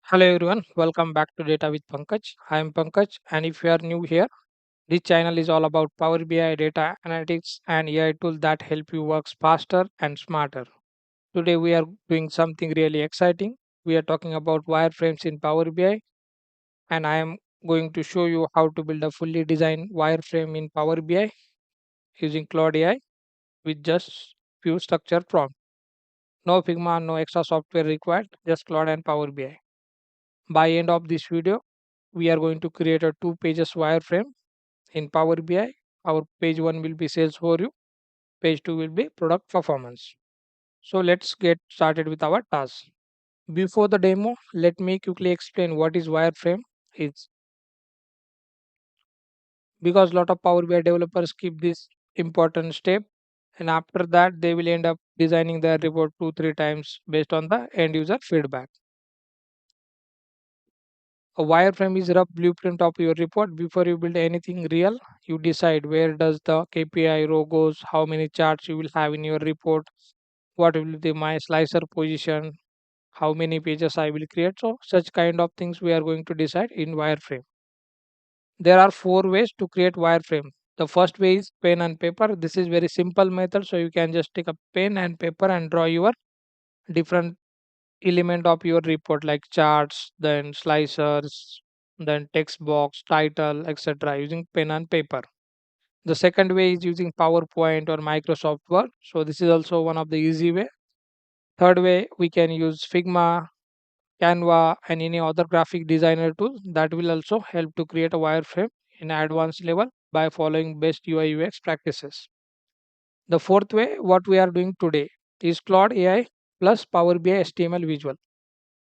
Hello everyone, welcome back to Data with Pankaj. I am Pankaj, and if you are new here, this channel is all about Power BI, data analytics, and AI tools that help you work faster and smarter. Today we are doing something really exciting. We are talking about wireframes in Power BI, and I am going to show you how to build a fully designed wireframe in Power BI using Claude AI with just few structure prompts. No Figma, no extra software required, just Claude and Power BI. By end of this video, we are going to create a two pages wireframe in Power BI. Our page 1 will be sales overview, page 2 will be product performance. So let's get started with our task. Before the demo, let me quickly explain what is wireframe is, because a lot of Power BI developers skip this important step, and after that they will end up designing their report 2 3 times based on the end user feedback. A wireframe is a rough blueprint of your report. Before you build anything real, you decide where does the KPI row goes, how many charts you will have in your report, what will be my slicer position, how many pages I will create. So such kind of things we are going to decide in wireframe. There are four ways to create wireframe. The first way is pen and paper. This is very simple method. So you can just take a pen and paper and draw your different element of your report like charts, then slicers, then text box, title, etc. using pen and paper. The second way is using PowerPoint or Microsoft Word. So this is also one of the easy way. Third way, we can use Figma, Canva, and any other graphic designer tool that will also help to create a wireframe in advanced level by following best UI UX practices. The fourth way, what we are doing today, is Claude AI plus Power BI HTML visual.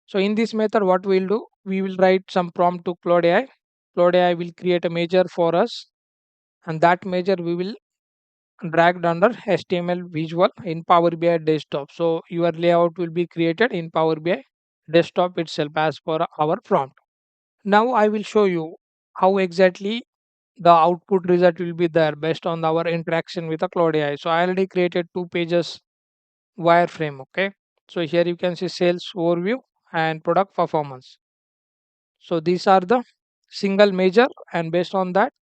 So in this method, what we'll do, we will write some prompt to Claude AI. Claude AI will create a measure for us, and that measure we will drag under HTML visual in Power BI desktop. So your layout will be created in Power BI desktop itself as per our prompt. Now I will show you how exactly the output result will be there based on our interaction with the Claude AI. So I already created two pages wireframe. Okay. So here you can see sales overview and product performance. So these are the single measure, and based on that,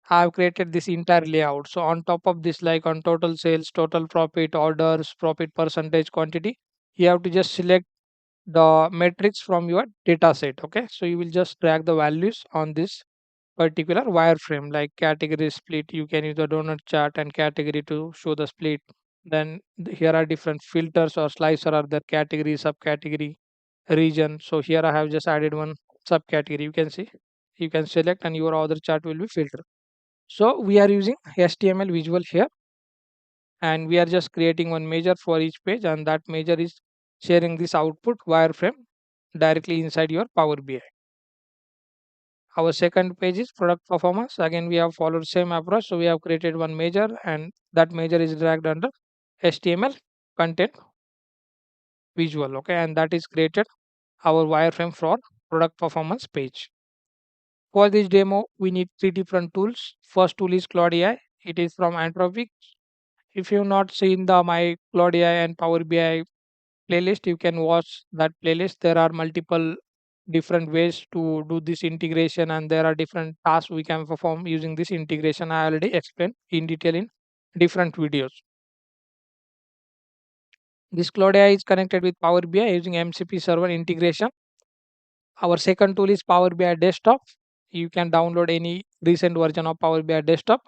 I have created this entire layout. So on top of this, like on total sales, total profit, orders, profit percentage, quantity, you have to just select the metrics from your data set. Okay, so you will just drag the values on this particular wireframe, like category split. You can use the donut chart and category to show the split. Then here are different filters or slicer are the category, subcategory, region. So here I have just added one subcategory. You can see, you can select and your other chart will be filtered. So we are using HTML visual here, and we are just creating one measure for each page, and that measure is sharing this output wireframe directly inside your Power BI. Our second page is product performance. Again, we have followed same approach. So we have created one measure, and that measure is dragged under HTML content visual. Okay, and that is created our wireframe for product performance page. For this demo, we need three different tools. First tool is Claude AI. It is from Anthropic. If you have not seen the my Claude AI and Power BI playlist, you can watch that playlist. There are multiple different ways to do this integration, and there are different tasks we can perform using this integration. I already explained in detail in different videos. This Claude AI is connected with Power BI using MCP server integration. Our second tool is Power BI Desktop. You can download any recent version of Power BI Desktop.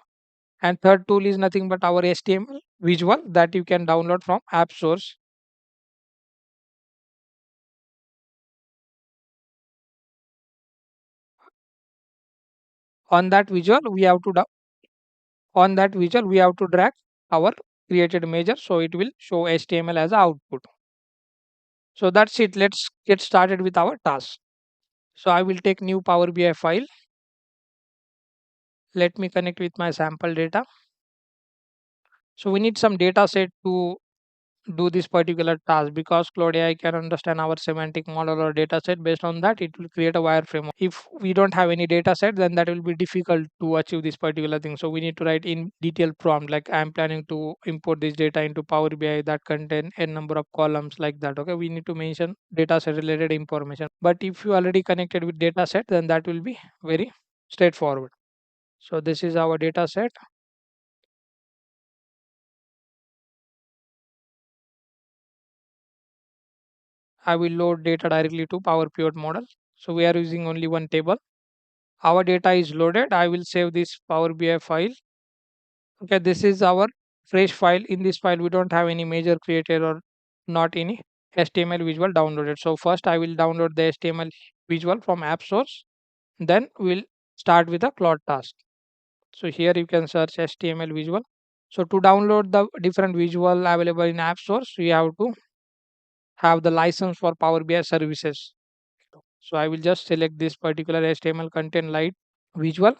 And third tool is nothing but our HTML visual that you can download from App Source. On that visual, we have to on that visual we have to drag our created measure, so it will show HTML as a output. So that's it. Let's get started with our task. So I will take new Power BI file. Let me connect with my sample data. So we need some data set to do this particular task, because Claude AI can understand our semantic model or data set. Based on that, it will create a wireframe. If we don't have any data set, then that will be difficult to achieve this particular thing. So we need to write in detailed prompt, like I'm planning to import this data into Power BI that contain a number of columns, like that. Okay, we need to mention data set related information. But if you already connected with data set, then that will be very straightforward. So this is our data set. I will load data directly to Power Pivot model. So we are using only one table. Our data is loaded. I will save this Power BI file. Okay, this is our fresh file. In this file, we don't have any major created or not any HTML visual downloaded. So first I will download the HTML visual from app source. Then we'll start with the Claude task. So here you can search HTML visual. So to download the different visual available in app source, we have to have the license for Power BI services. So I will just select this particular HTML content light visual.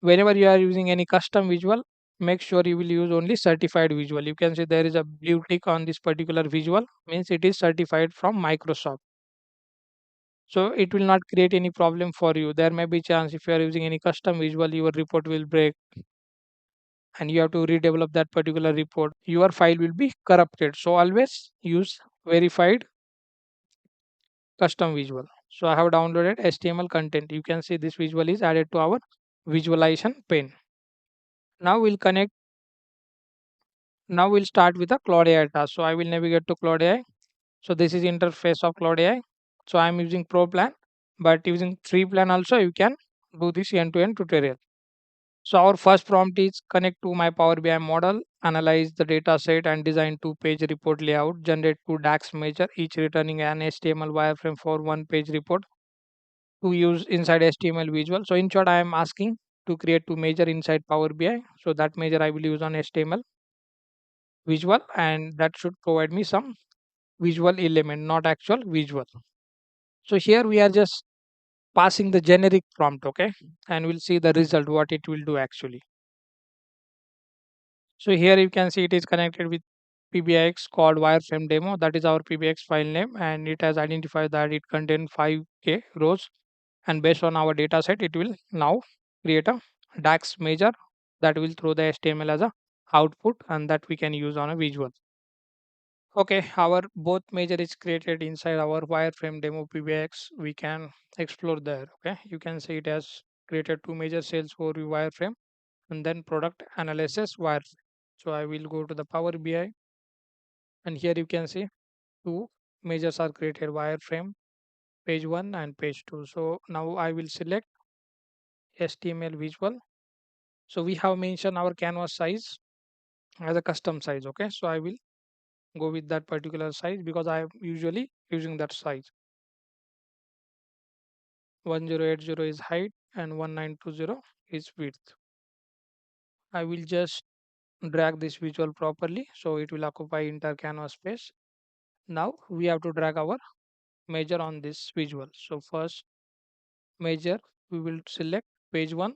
Whenever you are using any custom visual, make sure you will use only certified visual. You can see there is a blue tick on this particular visual, means it is certified from Microsoft. So it will not create any problem for you. There may be chance if you are using any custom visual, your report will break and you have to redevelop that particular report. Your file will be corrupted. So always use verified custom visual. So I have downloaded HTML content. You can see this visual is added to our visualization pane. Now we'll connect. Now we'll start with the Claude AI task. So I will navigate to Claude AI. So this is interface of Claude AI. So I'm using Pro plan, but using free plan also you can do this end-to-end tutorial. So our first prompt is connect to my Power BI model, analyze the data set and design two-page report layout, generate two DAX measure, each returning an HTML wireframe for one-page report to use inside HTML visual. So in short, I am asking to create two measure inside Power BI. So that measure I will use on HTML visual, and that should provide me some visual element, not actual visual. So here we are just passing the generic prompt, okay, and we'll see the result what it will do actually. So here you can see it is connected with PBX called wireframe demo. That is our PBX file name, and it has identified that it contains 5k rows. And based on our data set, it will now create a DAX measure that will throw the HTML as a output, and that we can use on a visual. Okay, our both measure is created inside our wireframe demo PBX. We can explore there. Okay, you can see it has created two major sales for wireframe and then product analysis wireframe. So I will go to the Power BI, and here you can see two measures are created, wireframe page 1 and page 2. So now I will select HTML visual. So we have mentioned our canvas size as a custom size. Okay, so I will go with that particular size because I am usually using that size. 1080 is height and 1920 is width. I will just drag this visual properly so it will occupy entire canvas space. Now we have to drag our measure on this visual. So first measure we will select page 1.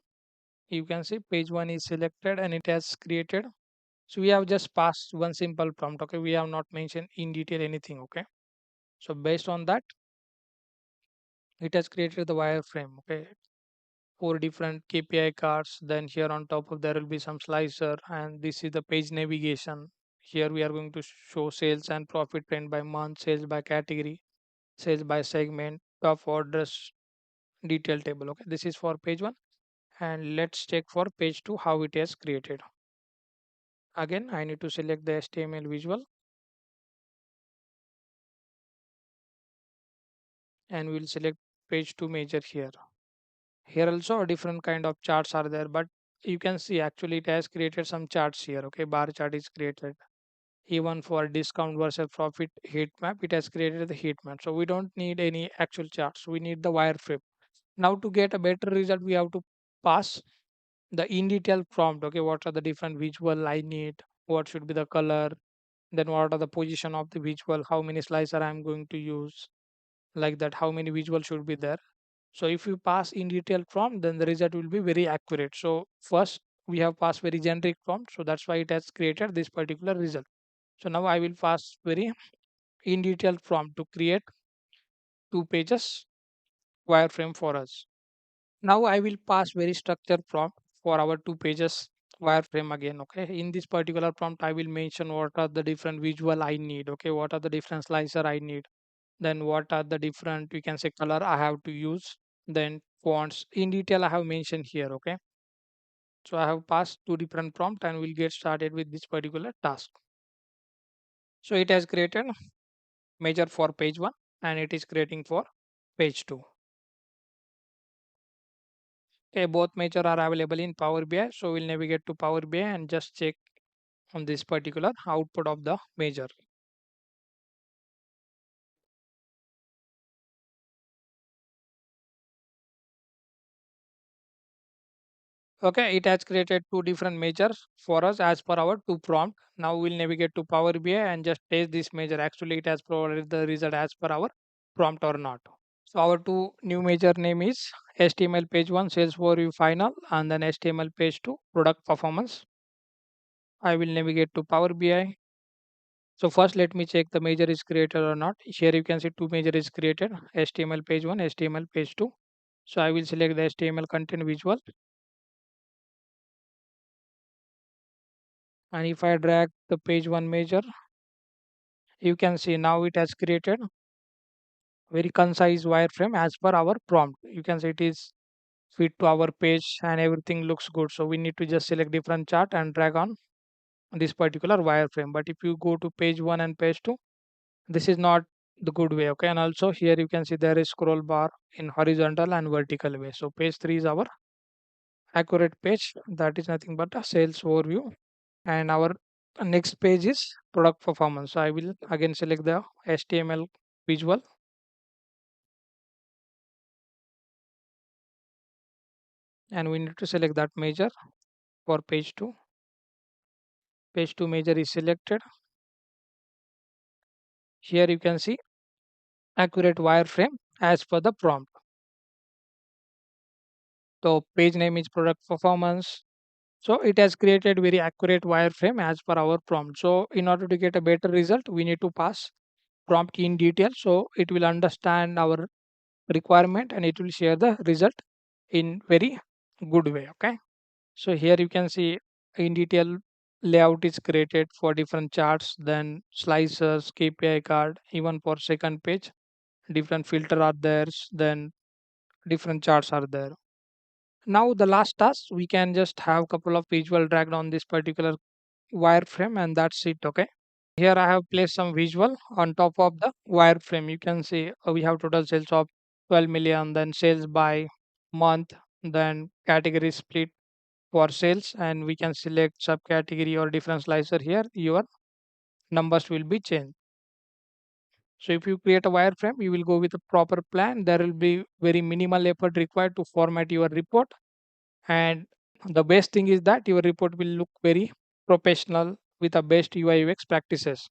You can see page 1 is selected and it has created. So we have just passed one simple prompt. Okay, we have not mentioned in detail anything. Okay, so based on that, it has created the wireframe. Okay, four different KPI cards. Then here on top of there will be some slicer, and this is the page navigation. Here we are going to show sales and profit trend by month, sales by category, sales by segment, top orders, detail table. Okay, this is for page 1, and let's check for page 2 how it is created. Again, I need to select the HTML visual, and we'll select page 2 measure here. Here also a different kind of charts are there, but you can see actually it has created some charts here. Okay, bar chart is created. Even for discount versus profit heat map, it has created the heat map. So we don't need any actual charts, we need the wireframe. Now to get a better result, we have to pass the in detail prompt. Okay, what are the different visual I need, what should be the color, then what are the position of the visual, how many slicer I'm going to use, like that, how many visual should be there. So if you pass in detail prompt, then the result will be very accurate. So first we have passed very generic prompt, so that's why it has created this particular result. So now I will pass very in detail prompt to create 2 pages wireframe for us. Now I will pass very structured prompt for our 2 pages wireframe again. Okay. In this particular prompt, I will mention what are the different visual I need. Okay. What are the different slicer I need. Then what are the different, we can say, color I have to use. Then fonts in detail I have mentioned here. Okay. So I have passed 2 different prompt and we'll get started with this particular task. So it has created measure for page 1 and it is creating for page 2. Okay, both measure are available in Power BI. So we'll navigate to Power BI and just check on this particular output of the measure. Okay, it has created 2 different measures for us as per our 2 prompt. Now we'll navigate to Power BI and just test this measure. Actually, it has provided the result as per our prompt or not. So our two new measure name is HTML page 1 sales overview final and then HTML page 2 product performance. I will navigate to Power BI. So first let me check the measure is created or not. Here you can see 2 measure is created, HTML page 1, HTML page 2. So I will select the HTML content visual, and if I drag the page 1 measure, you can see now it has created very concise wireframe as per our prompt. You can see it is fit to our page and everything looks good. So we need to just select different chart and drag on this particular wireframe. But if you go to page 1 and page 2, this is not the good way. Okay, and also here you can see there is scroll bar in horizontal and vertical way. So page 3 is our accurate page, that is nothing but a sales overview, and our next page is product performance. So I will again select the HTML visual, and we need to select that measure for page 2. Page 2 measure is selected. Here you can see accurate wireframe as per the prompt. So page name is product performance. So it has created very accurate wireframe as per our prompt. So in order to get a better result, we need to pass prompt in detail. So it will understand our requirement and it will share the result in very good way. Okay. So here you can see in detail layout is created for different charts, then slicers, KPI card, even for second page, different filter are there, then different charts are there. Now the last task, we can just have couple of visual dragged on this particular wireframe and that's it. Okay. Here I have placed some visual on top of the wireframe. You can see we have total sales of 12 million, then sales by month, then category split for sales, and we can select subcategory or different slicer here. Your numbers will be changed. So if you create a wireframe, you will go with a proper plan. There will be very minimal effort required to format your report, and the best thing is that your report will look very professional with the best UI UX practices.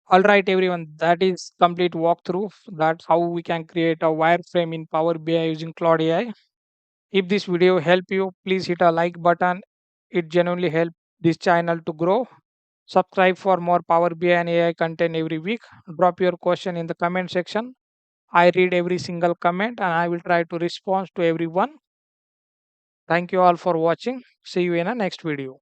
All right, everyone, that is complete walkthrough. That's how we can create a wireframe in Power BI using Claude AI. If this video helped you, please hit a like button. It genuinely helps this channel to grow. Subscribe for more Power BI and AI content every week. Drop your question in the comment section. I read every single comment and I will try to respond to everyone. Thank you all for watching. See you in a next video.